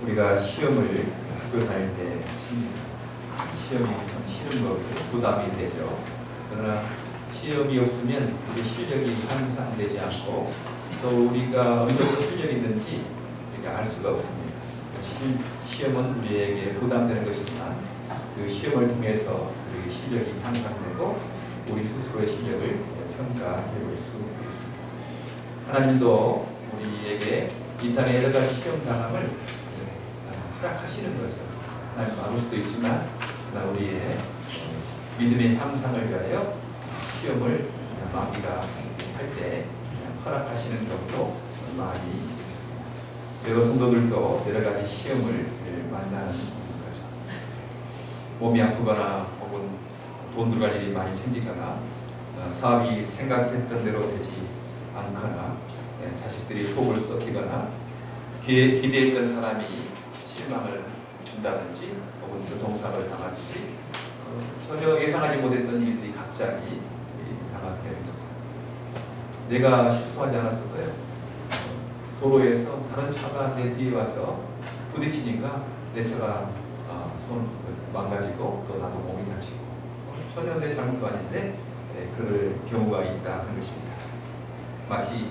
우리가 시험을 학교 다닐 때 시험이 참 싫은 거고 부담이 되죠. 그러나 시험이 없으면 우리 실력이 향상되지 않고 또 우리가 어느 정도 실력이 있는지 알 수가 없습니다. 시험은 우리에게 부담되는 것이지만 그 시험을 통해서 우리 실력이 향상되고 우리 스스로의 실력을 평가해 볼 수 있습니다. 하나님도 우리에게 이 땅의 여러 가지 시험 당함을 허락하시는 거죠. 하나님 막을 수도 있지만 그러나 우리의 믿음의 향상을 위하여 시험을 마귀가 할 때 허락하시는 경우도 많이 있습니다. 여러 성도들도 여러 가지 시험을 만나는 거죠. 몸이 아프거나 혹은 돈 들어갈 일이 많이 생기거나 사업이 생각했던 대로 되지 않거나 자식들이 속을 썩히거나 기대했던 사람이 실망을 준다든지 혹은 교통사고를 당하든지 전혀 예상하지 못했던 일들이 갑자기 당하게 되는 거죠. 내가 실수하지 않았을까요? 도로에서 다른 차가 내 뒤에 와서 부딪히니까 내 차가 손 망가지고 또 나도 몸이 다치고 전혀 내 잘못도 아닌데 그럴 경우가 있다는 것입니다. 마치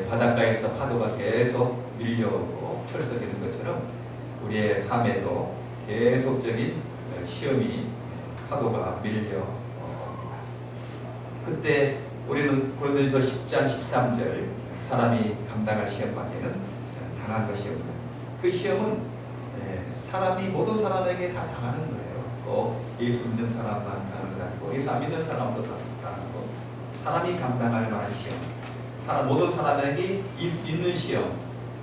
바닷가에서 파도가 계속 밀려오고 철썩이는 것처럼 우리의 삶에도 계속적인 시험이 파도가 밀려옵니다. 그때 우리는 고린도전서 10장 13절 사람이 감당할 시험밖에는 당한 것이 없는 그 시험은 모든 사람에게 다 당하는 거예요. 또 예수 믿는 사람만 당하는 것 아니고 예수 안 믿는 사람도 당하고 사람이 감당할 만한 시험, 모든 사람에게 있는 시험,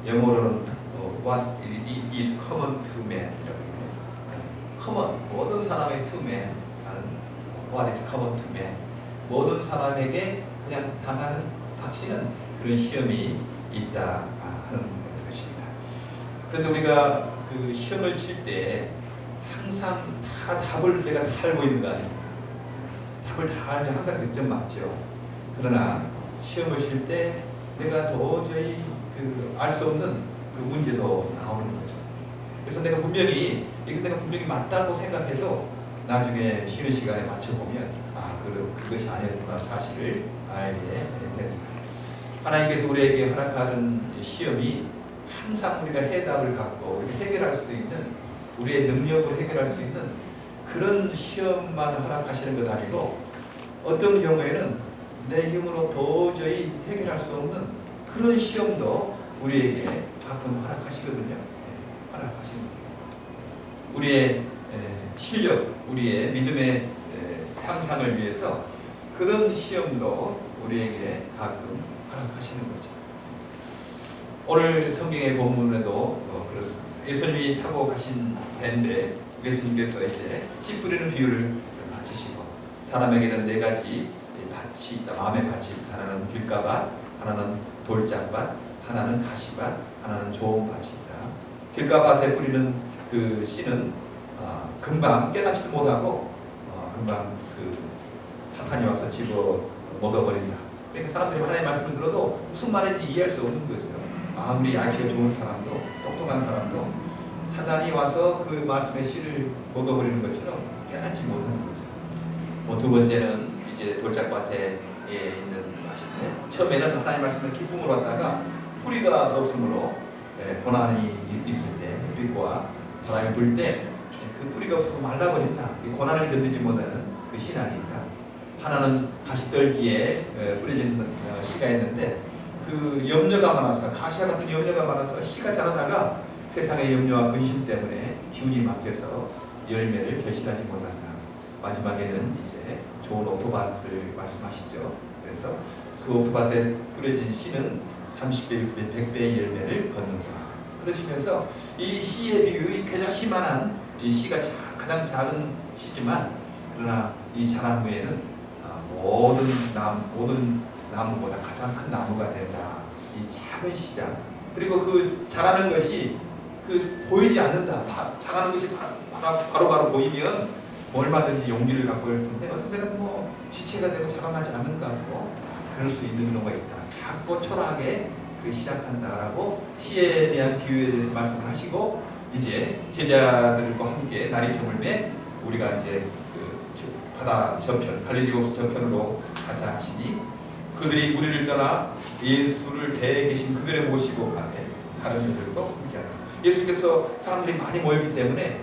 영어로는 what is common to man 이라고 해요. common, 모든 사람의 to man 하는 what is common to man, 모든 사람에게 그냥 당하는 닥치는 그런 시험이 있다 하는 것입니다. 그런데 우리가 그 시험을 칠 때 항상 다 답을 내가 다 알고 있는 거 아닙니까? 답을 다 알면 항상 100점 맞죠. 그러나 시험을 칠 때 내가 도저히 알 수 없는 그 문제도 나오는 거죠. 그래서 내가 분명히 맞다고 생각해도 나중에 쉬는 시간에 맞춰보면 그것이 아니었구나 사실을 알게 됩니다. 하나님께서 우리에게 허락하는 시험이 항상 우리가 해답을 갖고 해결할 수 있는 우리의 능력으로 해결할 수 있는 그런 시험만 허락하시는 것 아니고 어떤 경우에는 내 힘으로 도저히 해결할 수 없는 그런 시험도 우리에게 가끔 허락하시거든요. 허락하십니다. 우리의 실력, 우리의 믿음의 향상을 위해서 그런 시험도 우리에게 가끔 허락하시는 거죠. 오늘 성경의 본문에도 그렇습니다. 예수님이 타고 가신 배인데 예수님께서 이제 씨 뿌리는 비유를 마치시고 사람에게는 4가지 밭이 있다. 마음의 밭이 있다. 하나는 길가밭, 하나는 돌짝밭, 하나는 가시밭, 하나는 좋은 밭이 있다. 길가밭에 뿌리는 그 씨는 금방 깨닫지도 못하고 금방 사탄이 와서 집어 먹어버린다. 그러니까 사람들이 하나님의 말씀을 들어도 무슨 말인지 이해할 수 없는 거죠. 아무리 IQ가 좋은 사람도 똑똑한 사람도 사단이 와서 그 말씀의 씨를 먹어버리는 것처럼 깨닫지 못하는 거죠. 두 번째는 이제 돌짝밭에 있는 맛인데 처음에는 하나님의 말씀을 기쁨으로 하다가 뿌리가 없으므로 고난이 있을 때 햇빛과 바람이 불 때 그 뿌리가 없으면 말라버린다. 이 고난을 견디지 못하는 그 신앙이니까. 하나는 가시떨기에 뿌려진 씨가 있는데 그 염려가 많아서 가시와 같은 염려가 많아서 씨가 자라다가 세상의 염려와 근심 때문에 기운이 막혀서 열매를 결실하지 못한다. 마지막에는 이제 좋은 오토밭을 말씀하시죠. 그래서 그 오토밭에 뿌려진 씨는 30배, 60배, 100배의 열매를 걷는다. 그러시면서 이 씨의 비율이 가장 심한 이 씨가 가장 작은 씨지만 그러나 이 자란 후에는 모든 나무보다 가장 큰 나무가 된다. 이 작은 씨자. 그리고 그 자라는 것이 보이지 않는다. 자라는 것이 바로 보이면 얼마든지 용기를 갖고 할 텐데 어떤 때는 지체가 되고 자라나지 않는 것 같고 그럴 수 있는 경우가 있다. 작고 초라하게 시작한다라고 씨에 대한 비유에 대해서 말씀을 하시고 이제 제자들과 함께 날이 저물매 우리가 이제 그 바다 저편 갈릴리호수 저편으로 가자 하시니 그들이 우리를 떠나 예수를 배에 계신 그들을 모시고 가매 다른 이들도 함께하라. 예수께서 사람들이 많이 모였기 때문에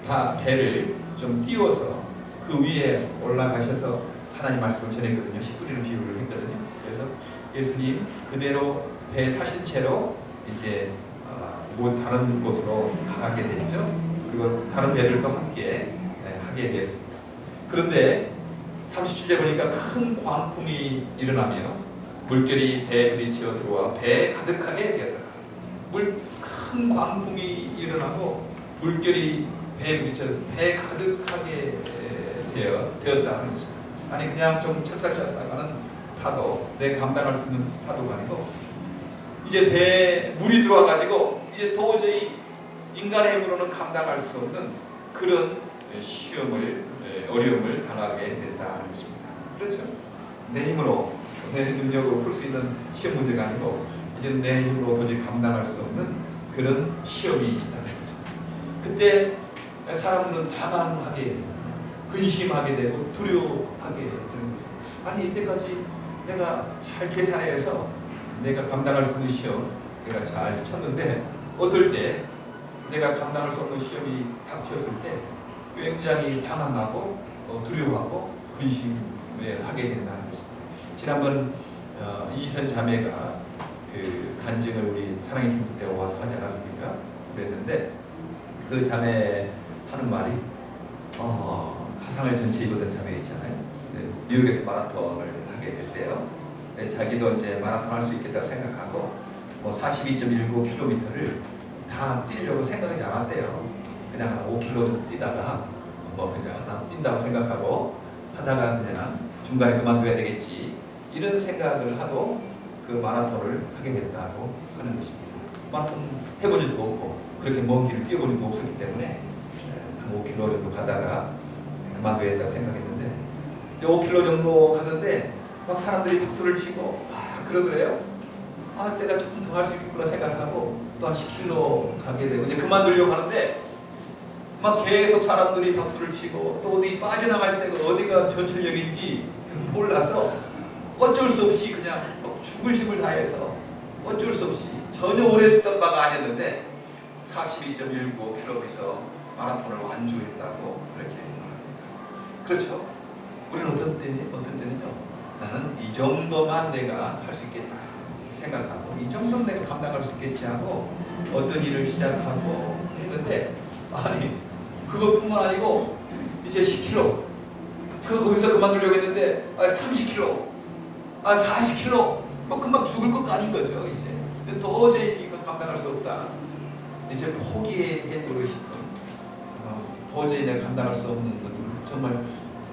다 배를 좀 띄워서 그 위에 올라가셔서 하나님 말씀을 전했거든요. 씨 뿌리는 비유를 했거든요. 그래서 예수님 그대로 배 타신 채로 이제 다른 곳으로 가게 됐죠. 그리고 다른 배를 또 함께 하게 되었습니다. 그런데 37절 보니까 큰 광풍이 일어나며 물결이 배에 부딪혀 들어와 배에 가득하게 되었다. 큰 광풍이 일어나고 물결이 배에 부딪혀 배에 가득하게 되었다 하는 것입니다. 아니 그냥 좀 찰싹찰싹하는 파도, 내가 감당할 수 있는 파도가 아니고 이제 배에 물이 들어와가지고 이제 도저히 인간의 힘으로는 감당할 수 없는 그런 어려움을 당하게 된다는 것입니다. 그렇죠? 내 힘으로, 내 능력으로 풀 수 있는 시험 문제가 아니고 이제는 내 힘으로 도저히 감당할 수 없는 그런 시험이 있다는 거죠. 그때 사람들은 당황하게, 근심하게 되고 두려워하게 되는 거죠. 아니 이때까지 내가 잘 계산해서 내가 감당할 수 있는 시험 내가 잘 쳤는데 어떨 때 내가 감당할 수 없는 시험이 닥쳤을 때 굉장히 당황하고 두려워하고 근심을 하게 된다는 것입니다. 지난번 이선 자매가 그 간증을 우리 사랑의 팀 때 와서 하지 않았습니까? 그랬는데 그 자매 하는 말이 화상을 전체 입었던 자매이잖아요. 뉴욕에서 마라톤을 하게 됐대요. 자기도 이제 마라톤 할 수 있겠다고 생각하고 42.19km를 다 뛰려고 생각하지 않았대요. 그냥 한 5km 뛰다가 그냥 나 뛴다고 생각하고 하다가 그냥 중간에 그만둬야 되겠지 이런 생각을 하고 그 마라톤을 하게 됐다고 하는 것입니다. 마라톤 해본 적도 없고 그렇게 먼 길을 뛰어본 적도 없었기 때문에 한 5km 정도 가다가 그만둬야 된다고 생각했는데 5km 정도 가는데 막 사람들이 박수를 치고 그러더래요. 제가 조금 더 할 수 있겠구나 생각하고 또 한 10km 가게 되고 이제 그만두려고 하는데 막 계속 사람들이 박수를 치고 또 어디 빠져나갈 때가 어디가 전철역인지 몰라서 어쩔 수 없이 그냥 죽을 힘을 다해서 어쩔 수 없이 전혀 오랬던 바가 아니었는데 42.19km 마라톤을 완주했다고 그렇게 말합니다. 그렇죠? 우리는 어떤 때는요. 나는 이 정도만 내가 할 수 있겠다 생각하고 이 정도는 내가 감당할 수 있겠지 하고 어떤 일을 시작하고 했는데 아니 그것뿐만 아니고 이제 10km 거기서 그만두려고 했는데 30km 40km 금방 죽을 것 같은 거죠. 이제 근데 도저히 이거 감당할 수 없다. 이제 포기해보고 싶은 도저히 내가 감당할 수 없는 것들 정말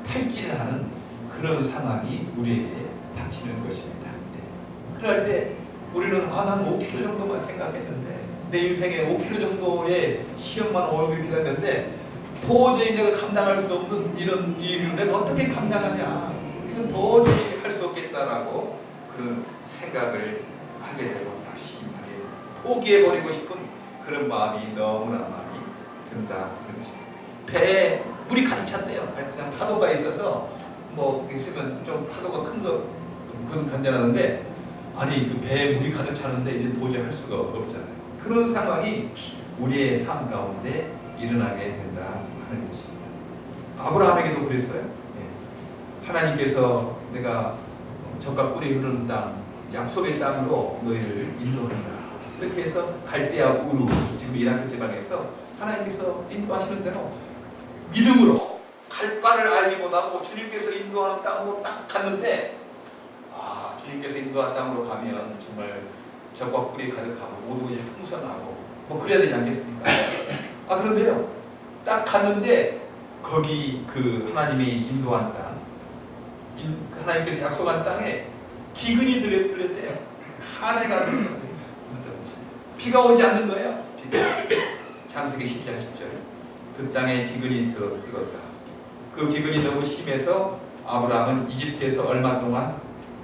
탈진하는 그런 상황이 우리에게 닥치는 것입니다. 그럴 때 우리는 난 5km 정도만 생각했는데 내 인생에 5km 정도의 시험만 오기를 기다렸는데 도저히 내가 감당할 수 없는 이런 일을 내가 어떻게 감당하냐 이건 도저히 할 수 없겠다라고 그런 생각을 하게 되고 낙심하게 포기해버리고 싶은 그런 마음이 너무나 많이 든다 그런 것입니다. 배에 물이 가득 찼대요. 그냥 파도가 있어서 있으면 좀 파도가 큰 거 그건 간단하는데 아니 그 배에 물이 가득 차는데 이제 도저히 할 수가 없잖아요. 그런 상황이 우리의 삶 가운데 일어나게 된다 하는 것입니다. 아브라함에게도 그랬어요. 하나님께서 내가 젖과 꿀이 흐르는 땅 약속의 땅으로 너희를 인도한다. 이렇게 해서 갈대아 우루 지금 이라크 지방에서 하나님께서 인도하시는 대로 믿음으로 갈 바를 알지 못하고 주님께서 인도하는 땅으로 딱 갔는데 주님께서 인도한 땅으로 가면 정말 젖과 꿀이 가득하고 모든 것이 풍성하고 그래야 되지 않겠습니까? 그런데요 딱 갔는데 거기 그 하나님이 인도한 땅 하나님께서 약속한 땅에 기근이 들렸대요. 한 해가 비가 오지 않는 거예요. 창세기 10장 10절 그 땅에 기근이 들었다. 그 기근이 너무 심해서 아브라함은 이집트에서 얼마 동안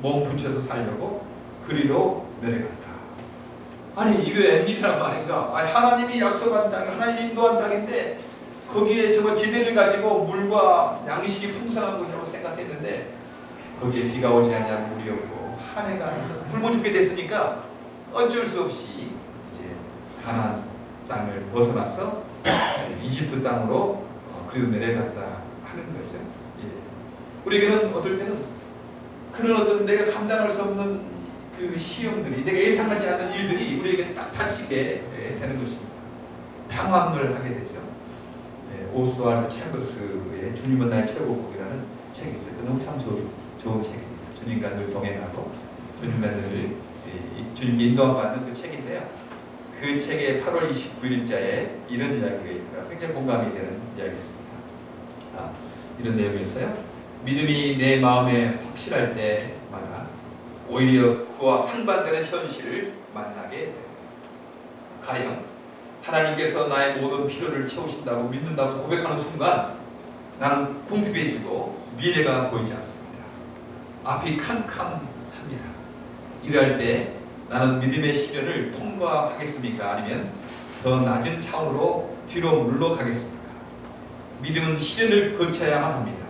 몸 붙여서 살려고 그리로 내려갔다. 아니 이거 웬일이란 말인가? 아니 하나님이 약속한 땅, 하나님이 인도한 땅인데 거기에 정말 기대를 가지고 물과 양식이 풍성한 곳이라고 생각했는데 거기에 비가 오지 않냐 물이 없고 한 해가 있어서 굶어 죽게 됐으니까 어쩔 수 없이 이제 가나안 땅을 벗어나서 이집트 땅으로 그리고 내려갔다 하는 거죠. 예. 우리에게는 어떨 때는 그런 어떤 내가 감당할 수 없는 그 시험들이, 내가 예상하지 않는 일들이 우리에게 딱 닥치게 되는 것입니다. 당황을 하게 되죠. 오스왈드 챔버스의 주님은 나의 최고복이라는 책이 있어요. 너무 참 좋은 책입니다. 주님과 늘 동행하고 주님과 늘 주님께 인도받는 그 책인데요. 그 책의 8월 29일자에 이런 이야기가 있더라고요. 굉장히 공감이 되는 이야기였습니다. 이런 내용이 있어요. 믿음이 내 마음에 확실할 때마다 오히려 그와 상반되는 현실을 만나게 됩니다. 가령 하나님께서 나의 모든 필요를 채우신다고 믿는다고 고백하는 순간 나는 궁핍해지고 미래가 보이지 않습니다. 앞이 캄캄합니다. 이럴 때 나는 믿음의 시련을 통과하겠습니까? 아니면 더 낮은 차원으로 뒤로 물러가겠습니까? 믿음은 시련을 거쳐야만 합니다.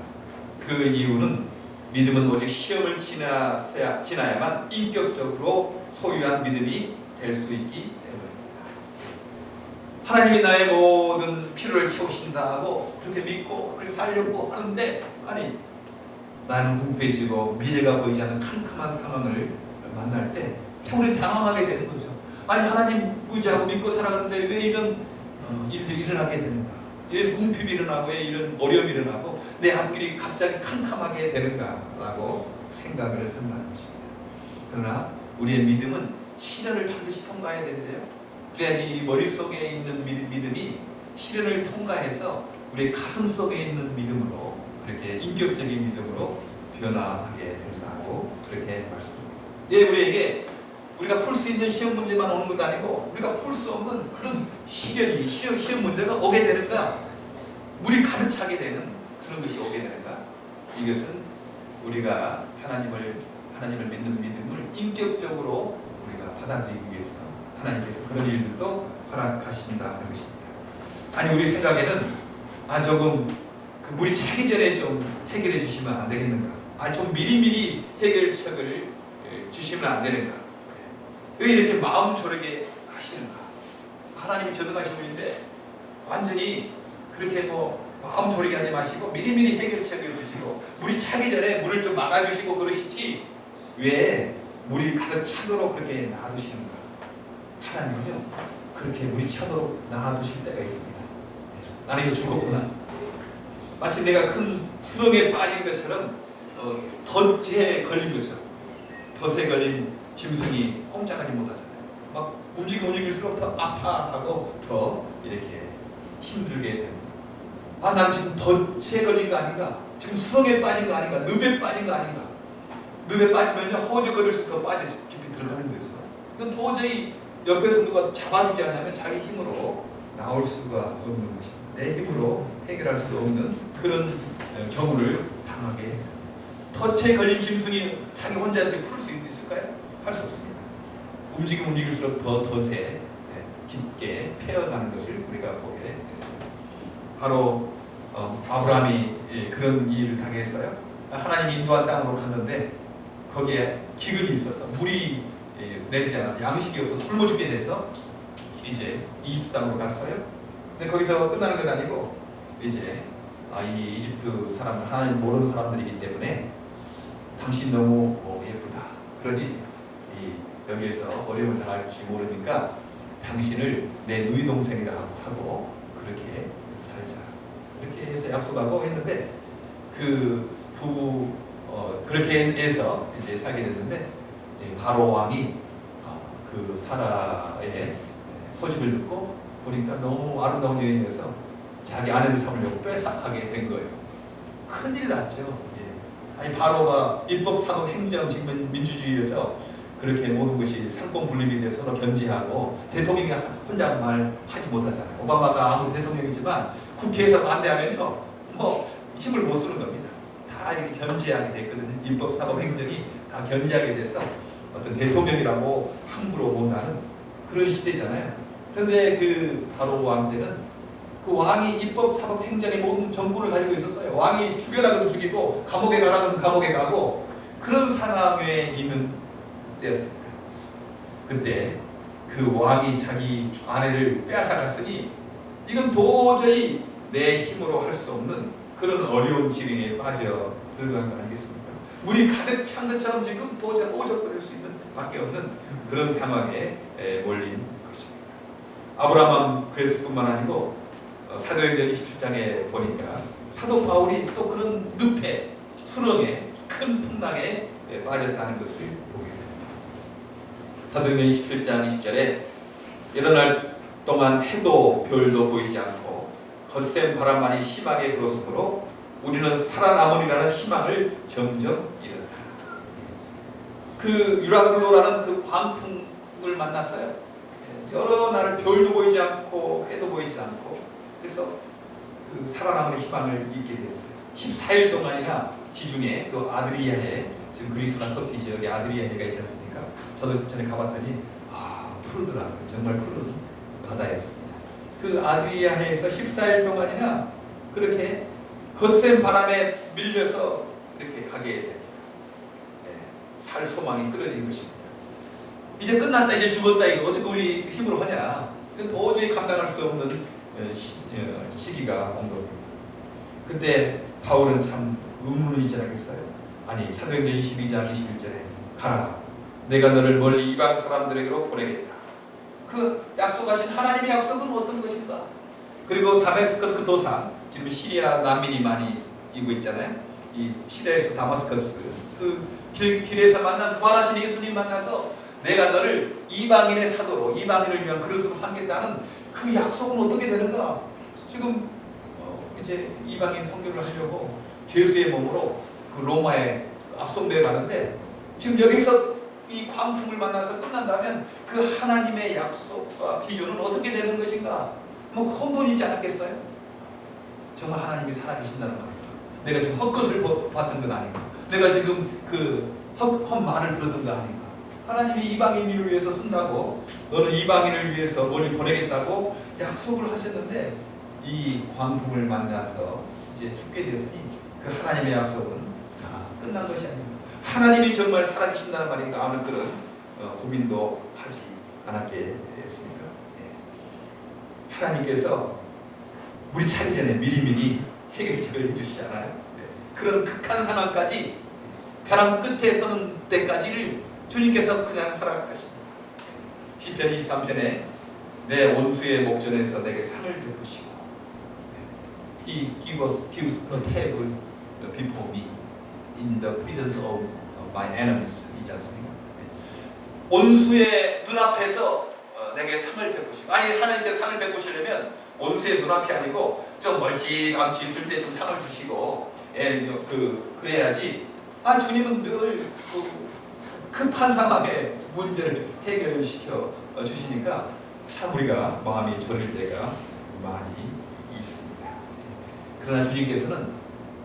그 이유는 믿음은 오직 시험을 지나야만 인격적으로 소유한 믿음이 될 수 있기 때문입니다. 하나님이 나의 모든 필요를 채우신다고 그렇게 믿고 그렇게 살려고 하는데 아니 나는 궁핍해지고 미래가 보이지 않는 캄캄한 상황을 만날 때 참 우리 당황하게 되는 거죠. 아니 하나님 의지하고 믿고 살아가는데 왜 이런 일들이 일어나게 되는가? 이런 궁핍이 일어나고 왜 이런 어려움이 일어나고 내 앞길이 갑자기 캄캄하게 되는가라고 생각을 한다는 것입니다. 그러나 우리의 믿음은 시련을 반드시 통과해야 된대요. 그래야지 이 머릿속에 있는 믿음이 시련을 통과해서 우리의 가슴 속에 있는 믿음으로 그렇게 인격적인 믿음으로 변화하게 된다고 그렇게 말씀합니다. 예, 우리에게 우리가 풀 수 있는 시험 문제만 오는 것 아니고 우리가 풀 수 없는 그런 시험 문제가 오게 되는가, 물이 가득 차게 되는 그런 것이 오게 되는가. 이것은 우리가 하나님을 믿는 믿음을 인격적으로 우리가 받아들이기 위해서 하나님께서 그런 일들도 허락하신다는 것입니다. 아니 우리 생각에는 조금 그 물이 차기 전에 좀 해결해 주시면 안 되겠는가? 좀 미리미리 해결책을 주시면 안 되는가? 왜 이렇게 마음 졸이게 하시는가? 하나님이 전능하신 분인데 완전히 그렇게 마음 졸이게 하지 마시고 미리미리 해결책을 주시고 물이 차기 전에 물을 좀 막아주시고 그러시지 왜 물이 가득 차도록 그렇게 놔두시는가? 하나님은요 그렇게 물이 차도록 놔두실 때가 있습니다. 나는 이제 죽었구나. 마치 내가 큰 수렁에 빠진 것처럼 덫에 걸린 것처럼, 덫에 걸린 짐승이 꼼짝하지 못하잖아요. 막 움직일수록 더 아파하고 더 이렇게 힘들게 됩니다. 나는 지금 덫에 걸린 거 아닌가? 지금 수렁에 빠진 거 아닌가? 늪에 빠진 거 아닌가? 늪에 빠지면요 허우적거릴수록 더 빠져 깊이 들어가는 거죠. 이건 도저히 옆에서 누가 잡아주지 않으면 자기 힘으로 나올 수가 없는 것입니다. 내 힘으로 해결할 수 없는 그런 경우를 당하게. 덫에 걸린 짐승이 자기 혼자 이렇게 풀 수 있을까요? 할 수 없습니다. 움직일수록 더 덫에 깊게 패어나는 것을 우리가 보게 됩니다. 바로 아브라함이 그런 일을 당했어요. 하나님이 인도한 땅으로 갔는데 거기에 기근이 있어서 물이 내리지 않아서 양식이 없어서 굶어 죽게 돼서 이제 이집트 땅으로 갔어요. 근데 거기서 끝나는 건 아니고 이제 이 이집트 사람들, 하나님 모르는 사람들이기 때문에 당신 너무 예쁘다. 그러니 여기에서 어려움을 당할지 모르니까 당신을 내 누이 동생이라 하고 그렇게 살자. 그렇게 해서 약속하고 했는데 그 부부 그렇게 해서 이제 살게 됐는데 바로 왕이 그 사라의 소식을 듣고 보니까 너무 아름다운 여인이어서 자기 아내를 삼으려고 빼앗아가게 된 거예요. 큰일 났죠. 아니 바로가 일법 사법 행정 지금 민주주의에서 그렇게 모든 것이 상권분립이 돼서 서로 견제하고 대통령이 혼자 말하지 못하잖아요. 오바마가 아무리 대통령이지만 국회에서 반대하면요 힘을 못 쓰는 겁니다. 다 이렇게 견제하게 됐거든요. 일법 사법 행정이 다 견제하게 돼서 어떤 대통령이라고 함부로 못하는 그런 시대잖아요. 그런데 그 바로 왕 때는 그 왕이 입법, 사법, 행정의 모든 정권을 가지고 있었어요. 왕이 죽여라 그러면 죽이고 감옥에 가라 그러면 감옥에 가고 그런 상황에 있는 때였습니다. 그때 그 왕이 자기 아내를 빼앗아갔으니 이건 도저히 내 힘으로 할 수 없는 그런 어려운 지경에 빠져 들어간 거 아니겠습니까? 물이 가득 찬 것처럼 지금 도저히 오적거릴 수 있는 밖에 없는 그런 상황에 몰린 것입니다. 아브라함은 그랬을 뿐만 아니고 사도행전 27장에 보니까 사도 바울이 또 그런 늪에 수렁에 큰 풍랑에 빠졌다는 것을 보게 됩니다. 사도행전 27장 20절에 여러 날 동안 해도 별도 보이지 않고 거센 바람만이 심하게 불었으므로 우리는 살아남으리라는 희망을 점점 잃었다. 그 유라클로라는 그 광풍을 만났어요. 여러 날 별도 보이지 않고 해도 보이지 않고 그래서 그 살아남는 희망을 잃게 됐어요. 14일 동안이나 지중해 또 아드리아해 지금 그리스나 터키 지역에 아드리아해가 있지 않습니까? 저도 전에 가봤더니 푸르더라고요. 정말 푸른 바다였습니다. 그 아드리아해에서 14일 동안이나 그렇게 거센 바람에 밀려서 이렇게 가게 돼. 살 소망이 끊어진 것입니다. 이제 끝났다, 이제 죽었다, 이거 어떻게 우리 힘으로 하냐? 도저히 감당할 수 없는 시기가 온 겁니다. 그때 바울은 참 의문이 있잖아요. 아니 사도행전 22장 21절에 가라, 내가 너를 멀리 이방 사람들에게로 보내겠다. 그 약속하신 하나님의 약속은 어떤 것인가? 그리고 다메스커스 도상, 지금 시리아 난민이 많이 이고 있잖아요. 이 시리아에서 다마스커스 그 길에서 만난 부활하신 예수님 만나서 내가 너를 이방인의 사도로, 이방인을 위한 그릇으로 삼겠다는 그 약속은 어떻게 되는가? 지금 이제 이방인 선교를 하려고 죄수의 몸으로 그 로마에 압송되어 가는데 지금 여기서 이 광풍을 만나서 끝난다면 그 하나님의 약속과 비전은 어떻게 되는 것인가? 뭐 혼돈이 있지 않았겠어요? 정말 하나님이 살아계신다는 말입니다. 내가 지금 헛것을 봤던 건 아닌가? 내가 지금 그 헛말을 들었던 거 아닌가? 하나님이 이방인을 위해서 쓴다고, 너는 이방인을 위해서 멀리 보내겠다고 약속을 하셨는데 이 광풍을 만나서 이제 죽게 되었으니 그 하나님의 약속은 다 끝난 것이 아닙니다. 하나님이 정말 살아계신다는 말인가 하는 그런 고민도 하지 않았겠습니까? 하나님께서 우리 차기 전에 미리미리 해결책을 해주시지 않아요? 그런 극한 상황까지 벼랑 끝에 서는 때까지를 주님께서 그냥 허락하십니다. 시편 23편에 내 온수의 목전에서 내게 상을 베푸시고 He gives a table before me in the presence of my enemies 있지 않습니까? 온수의 눈앞에서 내게 상을 베푸시고, 아니 하나님께서 상을 베푸시려면 온수의 눈앞이 아니고 좀 멀찌감치 있을 때 좀 상을 주시고 그래야지. 주님은 늘 급한 상황에 문제를 해결시켜 주시니까 참 우리가 마음이 졸릴 때가 많이 있습니다. 그러나 주님께서는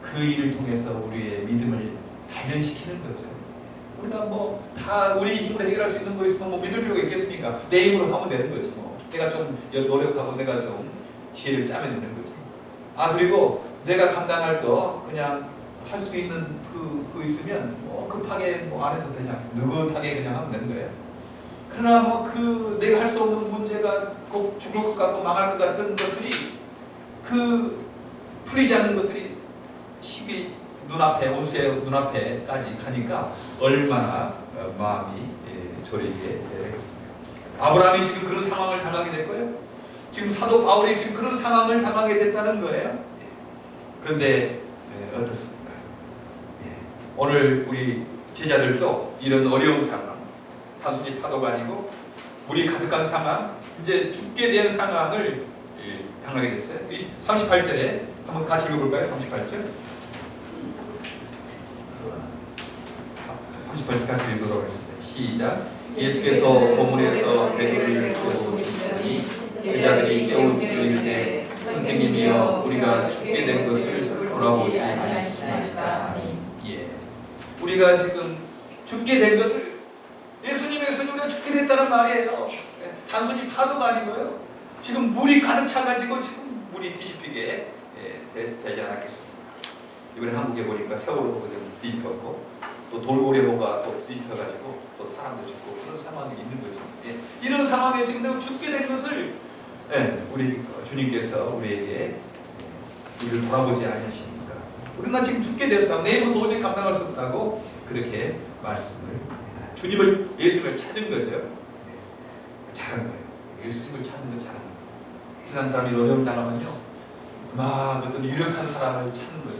그 일을 통해서 우리의 믿음을 단련시키는 거죠. 우리가 뭐 다 우리 힘으로 해결할 수 있는 거 있으면 뭐 믿을 필요가 있겠습니까? 내 힘으로 하면 되는 거지 뭐. 내가 좀 노력하고 내가 좀 지혜를 짜면 되는 거지. 그리고 내가 감당할 거 그냥 할 수 있는 그 있으면 뭐 급하게 뭐 안 해도 되냐, 느긋하게 그냥 하면 되는 거예요. 그러나 뭐 내가 할 수 없는 문제가 꼭 죽을 것 같고 망할 것 같은 것들이 풀리지 않는 것들이 시비 눈앞에, 온수의 눈앞에까지 가니까 얼마나 마음이 졸이게 되겠습니까? 아브라함이 지금 그런 상황을 당하게 됐고요. 지금 사도 바울이 지금 그런 상황을 당하게 됐다는 거예요. 그런데 어떻습니까? 오늘 우리 제자들도 이런 어려운 상황, 단순히 파도가 아니고 물이 가득한 상황, 이제 죽게 된 상황을 당하게 됐어요. 38절에 한번 같이 읽어볼까요? 38절. 38절 같이 읽도록 하겠습니다. 시작. 예수께서 보문에서 배를 주시더니 제자들이 깨우칠 때 선생님이여 우리가 죽게 된 것을 돌아보지 아니하시나이까. 우리가 지금 죽게 된 것을, 예수님이 우리가 죽게 됐다는 말이에요. 단순히 파도가 아니고요. 지금 물이 가득 차가지고 지금 물이 뒤집히게 되지 않았겠습니까? 이번에 한국에 보니까 세월호가 뒤집혔고 또 돌고래호가 또 뒤집혀가지고 또 사람도 죽고 그런 상황이 있는 거죠. 이런 상황에 지금 내가 죽게 된 것을 우리 주님께서 우리에게 우리를 돌아보지 않으십니까? 우리가 지금 죽게 되었다고 내 힘으로 도저히 감당할 수 없다고 그렇게 말씀을 예수님을 찾은 거죠. 잘한 거예요. 예수님을 찾는 건 잘한 거예요. 세상 사람이 어려움 당하면요, 막 어떤 유력한 사람을 찾는 거죠.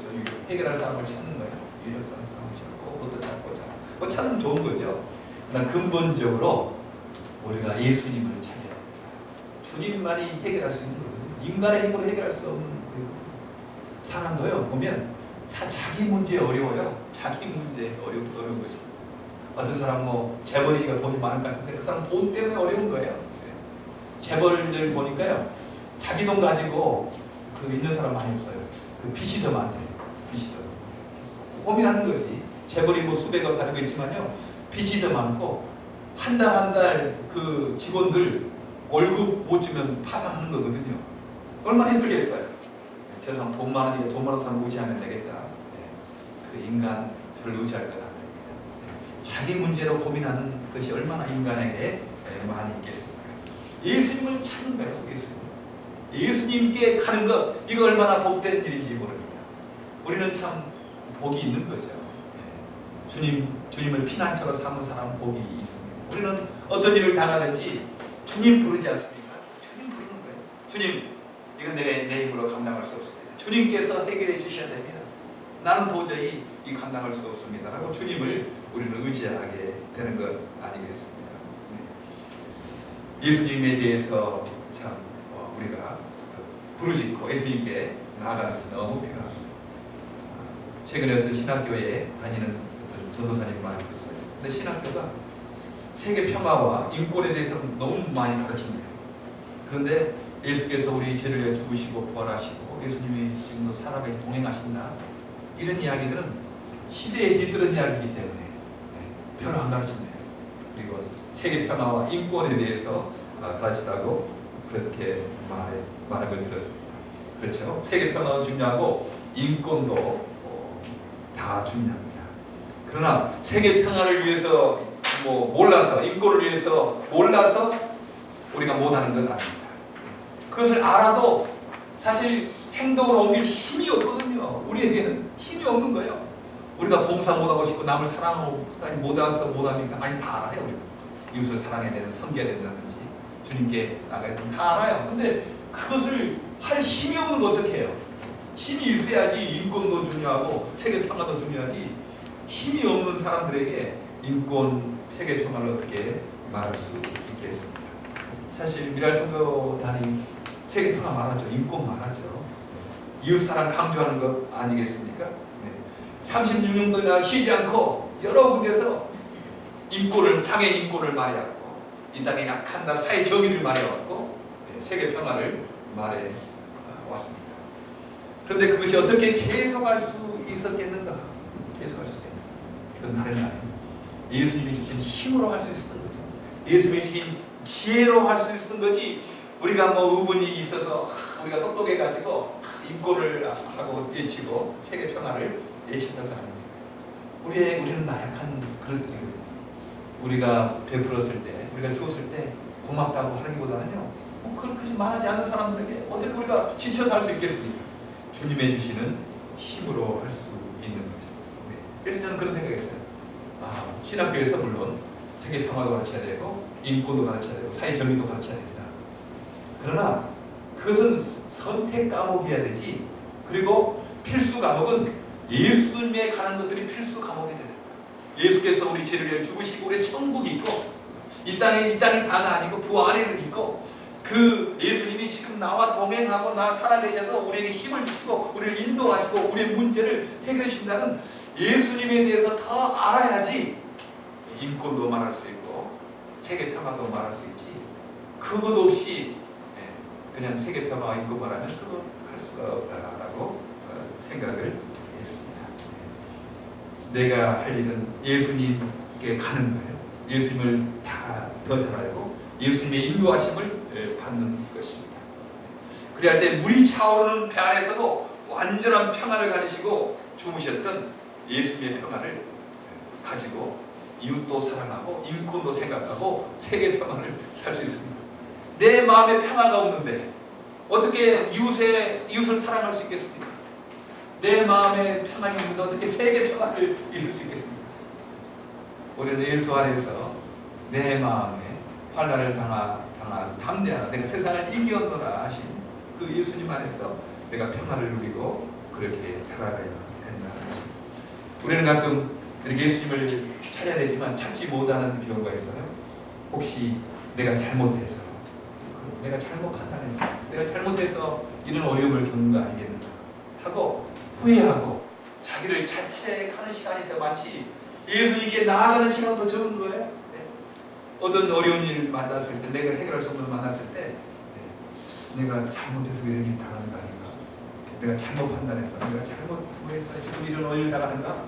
해결할 사람을 찾는 거예요. 유력한 사람을 찾고 그것도 찾고 찾는 좋은 거죠. 그러나 근본적으로 우리가 예수님을 찾아야 됩니다. 주님만이 해결할 수 있는 거거든요. 인간의 힘으로 해결할 수 없는 거예요. 사람도요 보면 다 자기 문제 어려워요. 자기 문제 어려운 거죠. 어떤 사람 뭐 재벌이니까 돈이 많을 것 같은데 그 사람 돈 때문에 어려운 거예요. 재벌들 보니까요 자기 돈 가지고 그 있는 사람 많이 없어요. 그 빚이 더 많대요. 빚이 더 고민하는 거지. 재벌이 뭐 수백억 가지고 있지만요 빚이 더 많고 한 달 그 직원들 월급 못 주면 파산하는 거거든요. 얼마나 힘들겠어요. 저 사람 돈 많으니까 돈 많은 사람 의지하면 되겠다. 그 인간 별로 의지할 것 같아요. 자기 문제로 고민하는 것이 얼마나 인간에게 많이 있겠습니까? 예수님을 찾는 거예요. 예수님께 가는 것, 이거 얼마나 복된 일인지 모릅니다. 우리는 참 복이 있는 거죠. 주님을 피난처로 삼은 사람은 복이 있습니다. 우리는 어떤 일을 당하든지 주님 부르지 않습니까? 주님 부르는 거예요. 주님, 이건 내 힘으로 감당할 수 없습니다. 주님께서 해결해 주셔야 됩니다. 나는 도저히 이 감당할 수 없습니다. 라고 주님을 우리는 의지하게 되는 것 아니겠습니까? 예수님에 대해서 참 우리가 부르짖고 예수님께 나아가는 것이 너무 필요합니다. 최근에 어떤 신학교에 다니는 어떤 전도사님 말을 들었어요. 근데 신학교가 세계 평화와 인권에 대해서는 너무 많이 가르칩니다. 그런데 예수께서 우리 죄를 위해 죽으시고 부활하시고 예수님이 지금도 살아계시 동행하신다, 이런 이야기들은 시대에 뒤떨어진 이야기이기 때문에 별로 안 가르친대요. 그리고 세계 평화와 인권에 대해서 가르치다고 그렇게 말을 들었습니다. 그렇죠? 세계 평화도 중요하고 인권도 다 중요합니다. 그러나 세계 평화를 위해서 몰라서, 인권을 위해서 몰라서 우리가 못하는 건 아닙니다. 그것을 알아도 사실 행동으로 옮길 힘이 없거든요. 우리에게는 힘이 없는 거예요. 우리가 봉사 못하고 싶고 남을 사랑하고 못합니까? 아니, 다 알아요. 우리 이웃을 사랑해야 되는, 섬겨야 된다든지 주님께 나가야 되는 다 알아요. 근데 그것을 할 힘이 없는 거 어떻게 해요? 힘이 있어야지 인권도 중요하고 세계 평화도 중요하지. 힘이 없는 사람들에게 인권, 세계 평화를 어떻게 말할 수 있겠습니까? 사실 미랄선교단이 세계 평화 말하죠. 인권 말하죠. 이웃사랑 강조하는 것 아니겠습니까? 36년 동안 쉬지 않고 여러 군데서 인권을, 장애인 인권을 말해왔고 이 땅에 약한 날 사회 정의를 말해왔고 세계 평화를 말해왔습니다. 그런데 그것이 어떻게 계속할 수 있었겠는가? 계속할 수 있겠는가? 그건 다른 말이에요. 예수님이 주신 힘으로 할 수 있었던 거죠. 예수님이 주신 지혜로 할 수 있었던 거지, 우리가 의문이 있어서 우리가 똑똑해가지고 인권을 하고 외치고 세계 평화를 외친다고 합니다. 우리는 나약한 그릇들이거든요. 우리가 베풀었을 때, 우리가 주었을 때 고맙다고 하기보다는요, 그렇게 말하지 않는 사람들에게 어떻게 우리가 지쳐서 할 수 있겠습니까? 주님의 주시는 힘으로 할 수 있는 거죠. 그래서 저는 그런 생각했어요. 신학교에서 물론 세계 평화도 가르쳐야 되고 인권도 가르쳐야 되고 사회 정의도 가르쳐야 됩니다. 그러나 그것은 선택 과목이어야 되지, 그리고 필수 과목은 예수님에 관한 것들이 필수 과목이 되는 거예요. 예수께서 우리 죄를 위해 죽으시고 우리 천국이 있고 이 땅이 다가 아니고 부활을 있고, 그 예수님이 지금 나와 동행하고 나 살아계셔서 우리에게 힘을 주시고 우리를 인도하시고 우리의 문제를 해결해 주신다는 예수님에 대해서 더 알아야지 인권도 말할 수 있고 세계 평화도 말할 수 있지, 그것 없이 그냥 세계 평화와 인권 말하면 그거 할 수가 없다라고 생각을 했습니다. 내가 할 일은 예수님께 가는 거예요. 예수님을 더 잘 알고 예수님의 인도하심을 받는 것입니다. 그리할 때 물이 차오르는 배 안에서도 완전한 평안을 가지시고 주무셨던 예수님의 평안을 가지고 이웃도 사랑하고 인권도 생각하고 세계 평안을 할 수 있습니다. 내 마음에 평화가 없는데 어떻게 이웃을 사랑할 수 있겠습니까? 내 마음에 평안이 없는데 어떻게 세계 평안을 이룰 수 있겠습니까? 우리는 예수 안에서 내 마음에 환난을 담대하라 내가 세상을 이기었노라 하신 그 예수님 안에서 내가 평안을 누리고 그렇게 살아가야 된다는 것입니다. 우리는 가끔 이렇게 예수님을 찾아야 되지만 찾지 못하는 경우가 있어요. 혹시 내가 잘못해서 내가 잘못 판단해서 내가 잘못해서 이런 어려움을 겪는 거 아니겠는가 하고 후회하고 자기를 자책하는 시간이 더 많지 예수님께 나아가는 시간도 적은 거예요. 네. 어떤 어려운 일 만났을 때 내가 해결할 수 없는 일 만났을 때 내가 잘못해서 이런 일 당하는 거 아닌가, 내가 잘못 판단해서 내가 잘못 후회해서 지금 이런 어려움을 당하는가.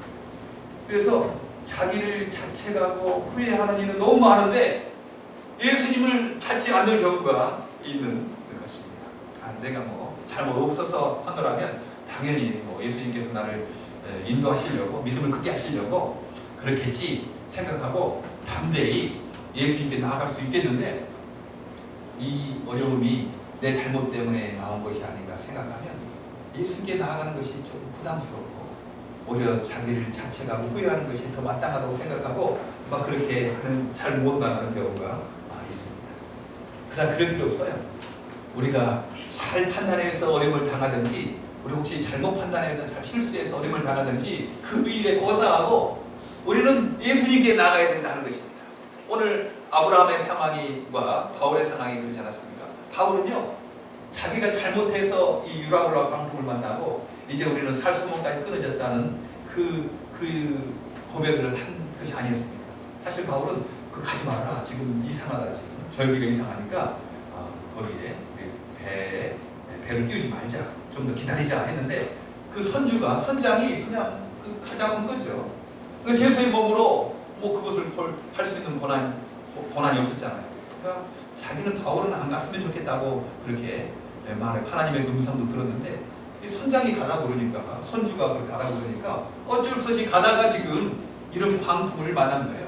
그래서 자기를 자책하고 후회하는 일은 너무 많은데 예수님을 찾지 않는 경우가 있는 것입니다. 내가 뭐 잘못 없어서 하더라면 당연히 뭐 예수님께서 나를 인도하시려고 믿음을 크게 하시려고 그렇겠지 생각하고 담대히 예수님께 나아갈 수 있겠는데 이 어려움이 내 잘못 때문에 나온 것이 아닌가 생각하면 예수님께 나아가는 것이 좀 부담스럽고 오히려 자기를 자책하고 후회하는 것이 더 마땅하다고 생각하고 막 그렇게 잘 못 나가는 경우가 있습니다. 그러나 그럴 필요 없어요. 우리가 잘 판단해서 어려움을 당하든지 우리 혹시 잘못 판단해서 잘 실수해서 어려움을 당하든지 그 일에 고사하고 우리는 예수님께 나가야 된다는 것입니다. 오늘 아브라함의 상황과 바울의 상황이 그렇지 않았습니까? 바울은요 자기가 잘못해서 이 유라굴라 광풍을 만나고 이제 우리는 살수문까지 끊어졌다는 그 고백을 한 것이 아니었습니다. 사실 바울은 그 가지 마라 지금 이상하다 지금 절기가 이상하니까 거기에 배를 띄우지 말자 좀 더 기다리자 했는데 그 선장이 그냥 가자고 한 거죠. 제수의 몸으로 뭐 그것을 할 수 있는 권한이 없었잖아요. 그러니까 자기는 바울은 안 갔으면 좋겠다고 그렇게 말해 하나님의 음성도 들었는데 이 선장이 가라고 그러니까 선주가 가라고 그러니까 어쩔 수 없이 가다가 지금 이런 광풍을 만난 거예요.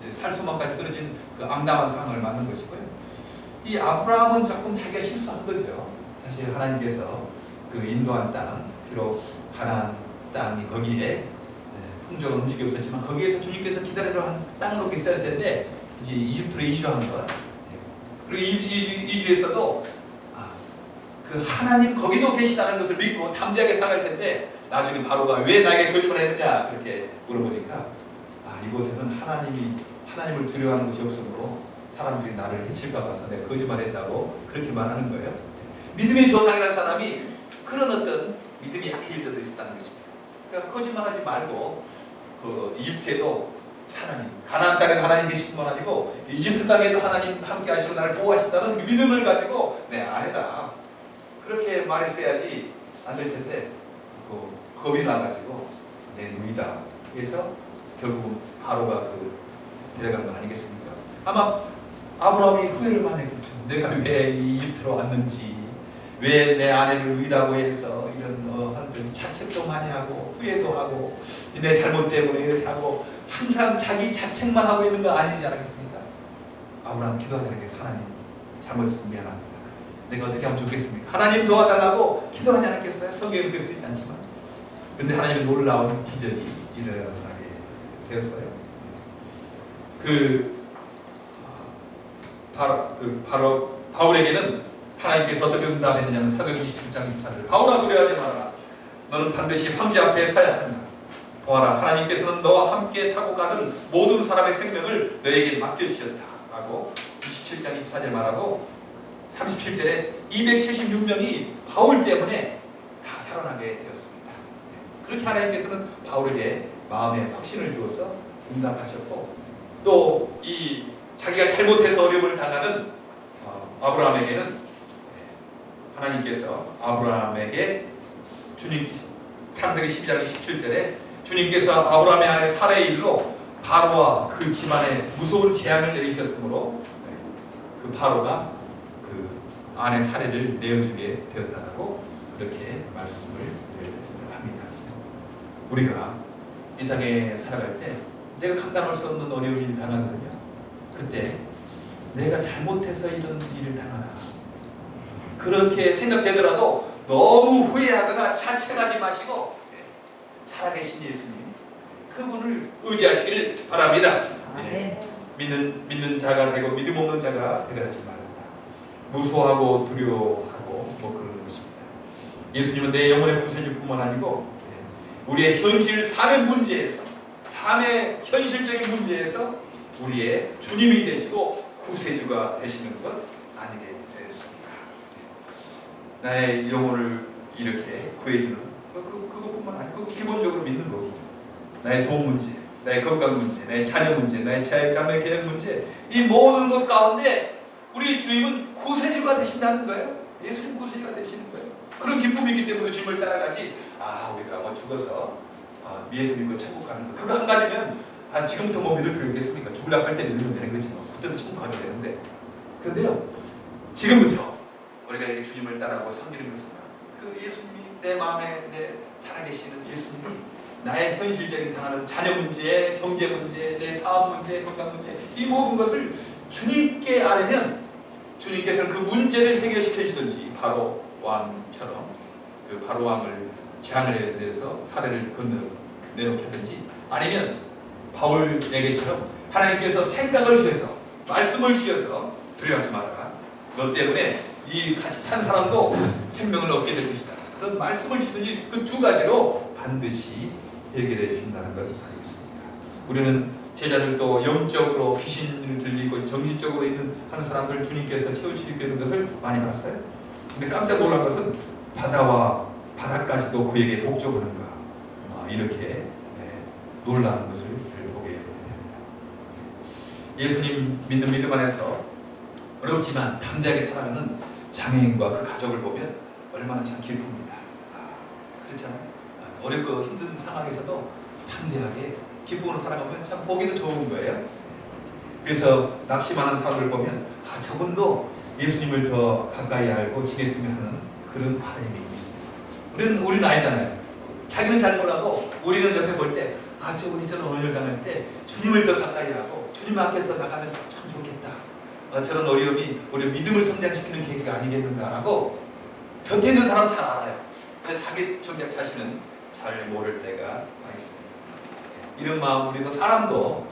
살수만까지 끊어진 그 암담한 상황을 만난 것이고요. 이 아브라함은 조금 자기가 실수한 거죠. 사실 하나님께서 그 인도한 땅 비록 가나안 땅이 거기에 풍족한 음식이 없었지만 거기에서 주님께서 기다리러 한 땅으로 있어야 할 텐데 이제 이집트로 이주한 것. 그리고 이주에서도 그 하나님 거기도 계시다는 것을 믿고 담대하게 살아갈 텐데 나중에 바로가 왜 나에게 거짓말을 했느냐 그렇게 물어보니까 이곳에는 하나님을 두려워하는 것이 없으므로 사람들이 나를 해칠까 봐서 내가 거짓말했다고 그렇게 말하는 거예요. 믿음의 조상이라는 사람이 그런 어떤 믿음이 약해질 때도 있었다는 것입니다. 그러니까 거짓말하지 말고 그 이집트에도 하나님, 가나안 땅에 하나님 계실 뿐만 아니고 이집트 땅에도 하나님 함께 하시고 나를 보호하신다는 믿음을 가지고 내 아내다 그렇게 말했어야지 안 될 텐데 겁이 나가지고 내 누이다 그래서 결국 바로가 데려간 거 아니겠습니까? 아마 아브라함이 후회를 많이 했겠죠. 내가 왜 이집트로 왔는지 왜 내 아내를 누이라고 해서 이런 자책도 많이 하고 후회도 하고 내 잘못 때문에 이렇게 하고 항상 자기 자책만 하고 있는 거 아니지 않겠습니까? 아브라함 기도하지 않겠어요? 하나님 잘못했으면 미안합니다. 내가 어떻게 하면 좋겠습니까? 하나님 도와달라고 기도하지 않겠어요? 성경에 그럴 수 있지 않지만 그런데 하나님의 놀라운 기적이 일어나게 되었어요. 바로 바울에게는 하나님께서 어떻게 응답했느냐면 사도행 27장 24절 바울아 두려워하지 말아라. 너는 반드시 황제 앞에 서야 한다. 보아라 하나님께서는 너와 함께 타고 가는 모든 사람의 생명을 너에게 맡겨주셨다 라고 27장 24절 말하고 37절에 276명이 바울 때문에 다 살아나게 되었습니다. 그렇게 하나님께서는 바울에게 마음에 확신을 주어서 응답하셨고 또 이 자기가 잘못해서 어려움을 당하는 아브라함에게는 하나님께서 아브라함에게 창세기 12장 17절에 주님께서 아브라함의 아내 사라의 일로 바로와 그 집안에 무서운 재앙을 내리셨으므로 그 바로가 그 아내 사례를 내어주게 되었다고 그렇게 말씀을 합니다. 우리가 이 땅에 살아갈 때 내가 감당할 수 없는 어려운 일을 당하거든요. 그때 내가 잘못해서 이런 일을 당하나 그렇게 생각되더라도 너무 후회하거나 자책하지 마시고 살아계신 예수님 그분을 의지하시길 바랍니다. 믿는 자가 되고 믿음 없는 자가 되려하지 말라. 무서워하고 두려워하고 뭐 그런 것입니다. 예수님은 내 영혼의 구세주뿐만 아니고 우리의 현실 삶의 문제에서 삶의 현실적인 문제에서 우리의 주님이 되시고 구세주가 되시는 것 아니게 되었습니다. 나의 영혼을 이렇게 구해주는 그것뿐만 아니고 기본적으로 믿는 거고 나의 돈 문제, 나의 건강 문제, 나의 자녀 문제, 나의 자녀 계획 문제 이 모든 것 가운데 우리 주님은 구세주가 되신다는 거예요. 예수님 구세주가 되시는 거예요. 그런 기쁨이 있기 때문에 주님을 따라가지 우리가 뭐 죽어서 예수 믿고 천국 가는 거 그거 한 가지면 지금부터 뭐 믿을 필요 있겠습니까? 죽으려고 할 때 믿으면 되는 거지 뭐. 그때도 천국 가면 되는데 그런데요 지금부터 우리가 이렇게 주님을 따라가고 섬기는 것은 그 예수님이 내 마음에 내 살아계시는 예수님이 나의 현실적인 당하는 자녀 문제, 경제 문제, 내 사업 문제, 건강 문제 이 모든 것을 주님께 아뢰면 주님께서는 그 문제를 해결시켜 주든지 바로 왕처럼 그 바로 왕을 재앙을 내서 사례를 내놓게 하든지 아니면 바울에게처럼 하나님께서 생각을 주셔서 말씀을 주셔서 두려워하지 말아라. 너 때문에 이 같이 탄 사람도 생명을 얻게 될 것이다. 그런 말씀을 주든지 그 두 가지로 반드시 해결해 주신다는 걸 알겠습니다. 우리는 제자들도 영적으로 귀신을 들리고 정신적으로 있는 하는 사람들 주님께서 채우시게 것을 많이 봤어요. 근데 깜짝 놀란 것은 바다까지도 그에게 복종하는가 이렇게 놀라는 것을 보게 됩니다. 예수님 믿는 믿음 안에서 어렵지만 담대하게 살아가는 장애인과 그 가족을 보면 얼마나 참 기쁩니다. 그렇잖아요. 어렵고 힘든 상황에서도 담대하게 기쁨으로 살아가면 참 보기도 좋은 거예요. 그래서 낙심하는 사람을 보면 저분도 예수님을 더 가까이 알고 지냈으면 하는 그런 바람이 있습니다. 우리는 알잖아요. 자기는 잘 몰라도 우리는 옆에 볼 때 저분이 저런 어려움을 당할 때 주님을 더 가까이 하고 주님 앞에 더 나가면 참 좋겠다. 저런 어려움이 우리 믿음을 성장시키는 계기가 아니겠는가라고 곁에 있는 사람 잘 알아요. 자기 정작 자신은 잘 모를 때가 많이 있습니다. 이런 마음 우리도 사람도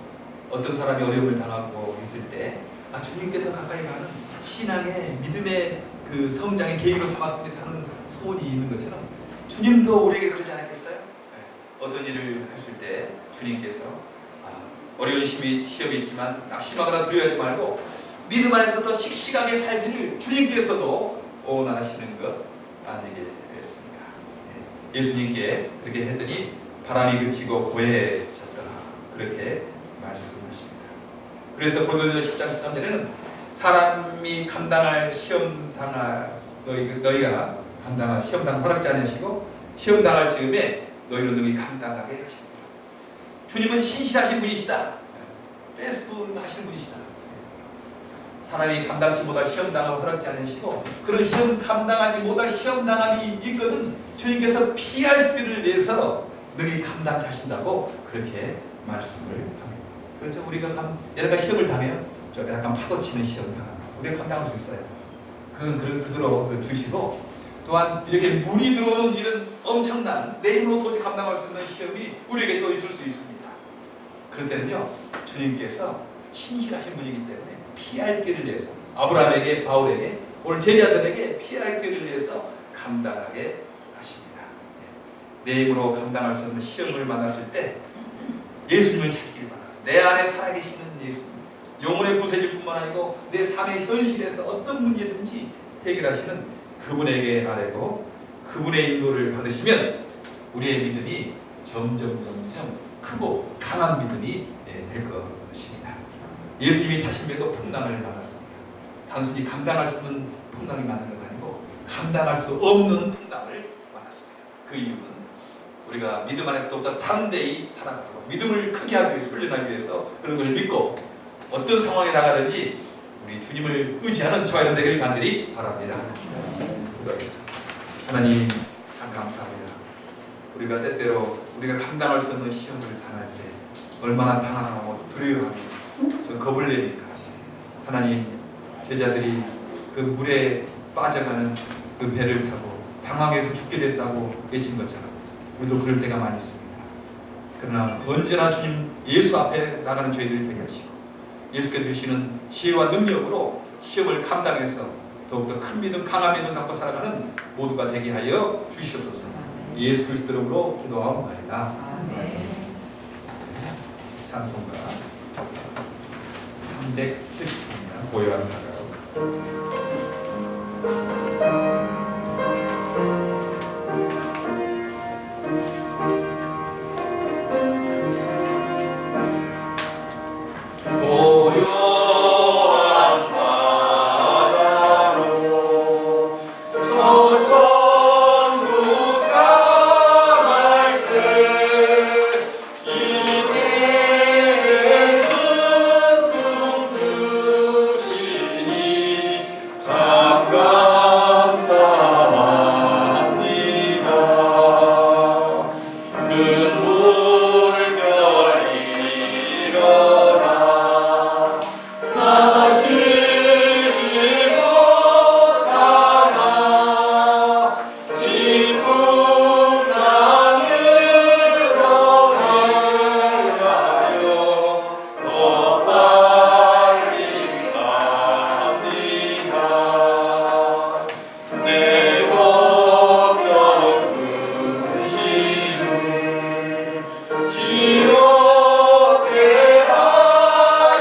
어떤 사람이 어려움을 당하고 있을 때 주님께 더 가까이 가는 신앙의 믿음의 그 성장의 계기로 삼았습니다 하는 소원이 있는 것처럼 주님도 우리에게 그러지 않았겠어요? 어떤 일을 했을 때 주님께서 어려운 시험이 있지만 낙심하거나 두려워하지 말고 믿음 안에서 더 씩씩하게 살기를 주님께서도 원하시는 것 아니겠습니까? 예수님께 그렇게 했더니 바람이 그치고 고해졌더라 그렇게 말씀하십니다. 그래서 고린도전서 10장 13절에는 사람이 감당할 시험 당할 너희가 감당할 시험 당 허락지 않으시고 시험 당할 즈음에 너희는 능히 감당하게 하십니다. 주님은 신실하신 분이시다. 페스트 하시는 분이시다. 사람이 감당치 못할 시험 당함을 허락지 않으시고 그런 시험 감당하지 못할 시험 당함이 있거든 주님께서 피할 길을 내서 능히 감당케 하신다고 그렇게 말씀을 합니다. 그렇죠. 우리가 여러 가지 시험을 당해요. 약간 파도 치는 시험 당합니다. 우리가 감당할 수 있어요. 그대로 주시고 또한 이렇게 물이 들어오는 이런 엄청난 내 힘으로 도저히 감당할 수 있는 시험이 우리에게 또 있을 수 있습니다. 그럴 때는요 주님께서 신실하신 분이기 때문에 피할 길을 내서 아브라함에게 바울에게 오늘 제자들에게 피할 길을 내서 감당하게 하십니다. 내 힘으로 감당할 수 없는 시험을 만났을 때 예수님을 찾기를 바랍니다. 내 안에 살아계시는 예수님 영혼의 구세주뿐만 아니고 내 삶의 현실에서 어떤 문제든지 해결하시는 그분에게 아뢰고 그분의 인도를 받으시면 우리의 믿음이 점점 크고 강한 믿음이 될 것입니다. 예수님이 다심에도 풍랑을 만났습니다. 단순히 감당할 수 있는 풍랑이 만난 것 아니고 감당할 수 없는 풍랑을 만났습니다. 그 이유는 우리가 믿음 안에서 더욱더 담대히 살아가도록 믿음을 크게 하기 위해서 훈련하기 위해서 그런 걸 믿고 어떤 상황에 나가든지 우리 주님을 의지하는 저와 여러분 되기를 간절히 바랍니다. 기도하겠습니다. 하나님 참 감사합니다. 우리가 때때로 우리가 감당할 수 없는 시험을 당할 때 얼마나 당황하고 두려워하고 저 겁을 내니까 하나님 제자들이 그 물에 빠져가는 그 배를 타고 당황해서 죽게 됐다고 외친 것처럼 우리도 그럴 때가 많이 있습니다. 그러나 언제나 주님 예수 앞에 나가는 저희들을 되게 하시고 예수께서 주시는 지혜와 능력으로 시험을 감당해서 더욱더 큰 믿음, 강한 믿음 갖고 살아가는 모두가 되게 하여 주시옵소서. 예수 그리스도 이름으로 기도하옵나이다. 찬송가 370입니다. 고요한 가가